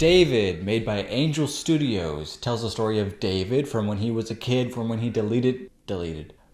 David, made by Angel Studios, tells the story of David from when he was a kid, from when he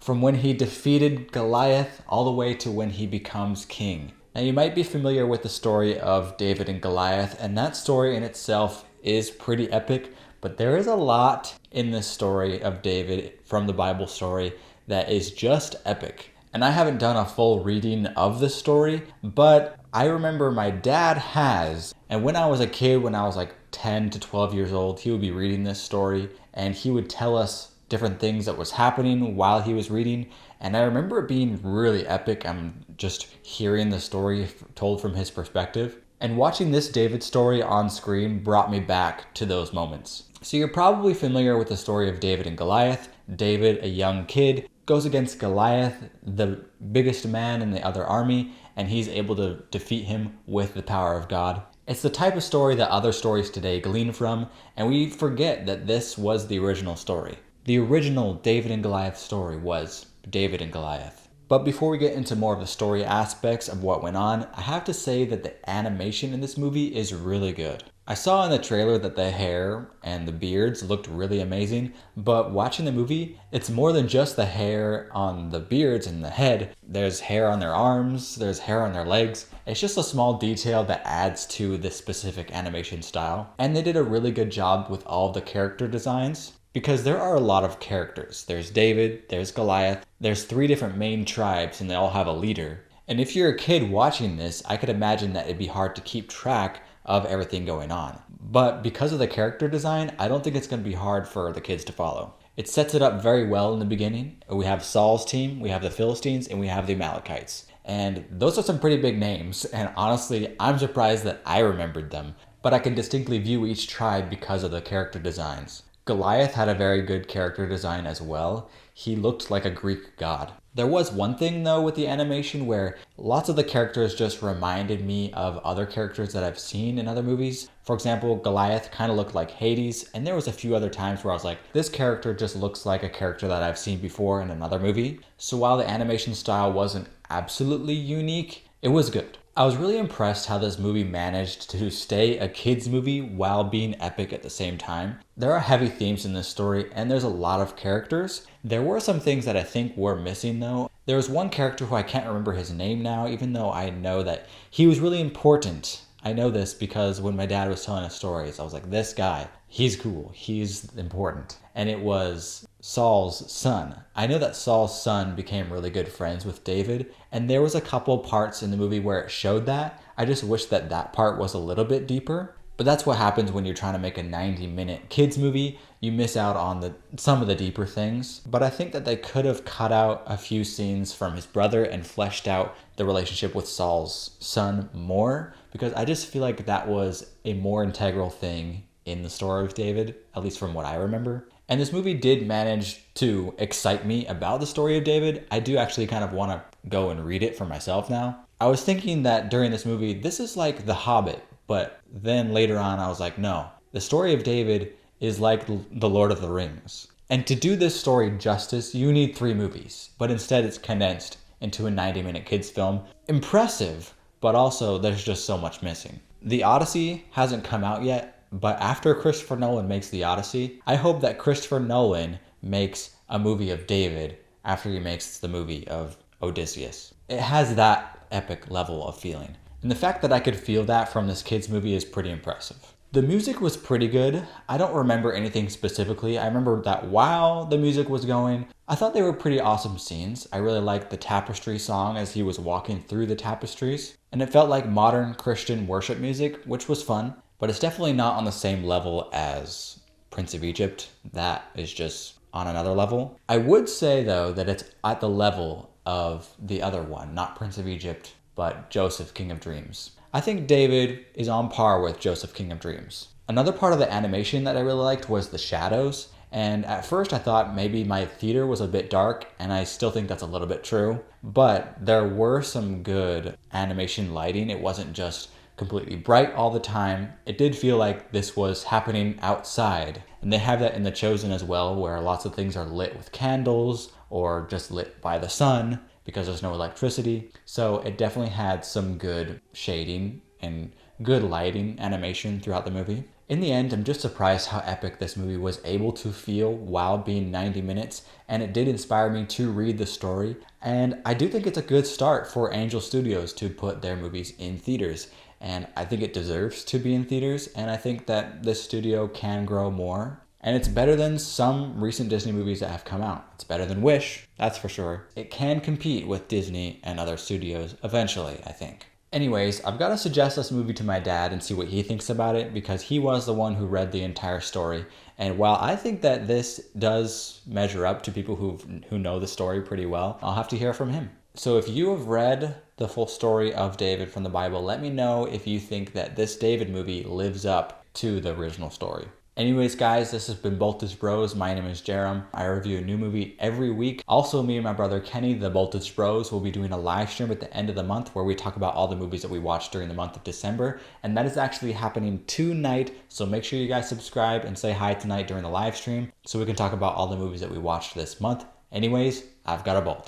from when he defeated Goliath all the way to when he becomes king. Now you might be familiar with the story of David and Goliath, and that story in itself is pretty epic, but there is a lot in this story of David from the Bible story that is just epic. And I haven't done a full reading of the story, but I remember my dad has. And when I was a kid, when I was like 10 to 12 years old, he would be reading this story and he would tell us different things that was happening while he was reading. And I remember it being really epic. I'm just hearing the story told from his perspective. And watching this David story on screen brought me back to those moments. So you're probably familiar with the story of David and Goliath. David, a young kid, goes against Goliath, the biggest man in the other army, and he's able to defeat him with the power of God. It's the type of story that other stories today glean from, and we forget that this was the original story. The original David and Goliath story was David and Goliath. But before we get into more of the story aspects of what went on, I have to say that the animation in this movie is really good. I saw in the trailer that the hair and the beards looked really amazing, but watching the movie, it's more than just the hair on the beards and the head. There's hair on their arms, there's hair on their legs. It's just a small detail that adds to this specific animation style. And they did a really good job with all the character designs, because there are a lot of characters. There's David, there's Goliath, there's 3 different main tribes and they all have a leader. And if you're a kid watching this, I could imagine that it'd be hard to keep track of everything going on. But because of the character design, I don't think it's going to be hard for the kids to follow. It sets it up very well in the beginning. We have Saul's team, we have the Philistines, and we have the Amalekites. And those are some pretty big names, and honestly, I'm surprised that I remembered them. But I can distinctly view each tribe because of the character designs. Goliath had a very good character design as well. He looked like a Greek god. There was one thing though with the animation where lots of the characters just reminded me of other characters that I've seen in other movies. For example, Goliath kind of looked like Hades, and there was a few other times where I was like, this character just looks like a character that I've seen before in another movie. So while the animation style wasn't absolutely unique, it was good. I was really impressed how this movie managed to stay a kid's movie while being epic at the same time. There are heavy themes in this story and there's a lot of characters. There were some things that I think were missing though. There was one character who I can't remember his name now, even though I know that he was really important. I know this because when my dad was telling us stories, I was like, this guy, he's cool, he's important. And it was Saul's son. I know that Saul's son became really good friends with David, and there was a couple parts in the movie where it showed that. I just wish that that part was a little bit deeper. But that's what happens when you're trying to make a 90-minute kids movie. You miss out on some of the deeper things. But I think that they could have cut out a few scenes from his brother and fleshed out the relationship with Saul's son more, because I just feel like that was a more integral thing in the story of David, at least from what I remember. And this movie did manage to excite me about the story of David. I do actually kind of want to go and read it for myself now. I was thinking that during this movie, this is like The Hobbit, but then later on I was like, no, the story of David is like The Lord of the Rings. And to do this story justice, you need 3 movies, but instead it's condensed into a 90-minute kids film. Impressive, but also there's just so much missing. The Odyssey hasn't come out yet, but after Christopher Nolan makes The Odyssey, I hope that Christopher Nolan makes a movie of David after he makes the movie of Odysseus. It has that epic level of feeling. And the fact that I could feel that from this kid's movie is pretty impressive. The music was pretty good. I don't remember anything specifically. I remember that while the music was going, I thought they were pretty awesome scenes. I really liked the tapestry song as he was walking through the tapestries. And it felt like modern Christian worship music, which was fun. But it's definitely not on the same level as Prince of Egypt. That is just on another level. I would say though that it's at the level of the other one, not Prince of Egypt, but Joseph, King of Dreams. I think David is on par with Joseph, King of Dreams. Another part of the animation that I really liked was the shadows. And at first I thought maybe my theater was a bit dark, and I still think that's a little bit true. But there were some good animation lighting. It wasn't just completely bright all the time. It did feel like this was happening outside. And they have that in The Chosen as well, where lots of things are lit with candles or just lit by the sun because there's no electricity. So it definitely had some good shading and good lighting animation throughout the movie. In the end, I'm just surprised how epic this movie was able to feel while being 90 minutes, and it did inspire me to read the story. And I do think it's a good start for Angel Studios to put their movies in theaters. And I think it deserves to be in theaters, and I think that this studio can grow more. And it's better than some recent Disney movies that have come out. It's better than Wish, that's for sure. It can compete with Disney and other studios eventually, I think. Anyways, I've got to suggest this movie to my dad and see what he thinks about it, because he was the one who read the entire story. And while I think that this does measure up to people who know the story pretty well, I'll have to hear from him. So if you have read the full story of David from the Bible, let me know if you think that this David movie lives up to the original story. Anyways, guys, this has been Boltage Bros. My name is Jarom. I review a new movie every week. Also, me and my brother Kenny, the Boltage Bros, will be doing a live stream at the end of the month where we talk about all the movies that we watched during the month of December. And that is actually happening tonight. So make sure you guys subscribe and say hi tonight during the live stream so we can talk about all the movies that we watched this month. Anyways, I've got a bolt.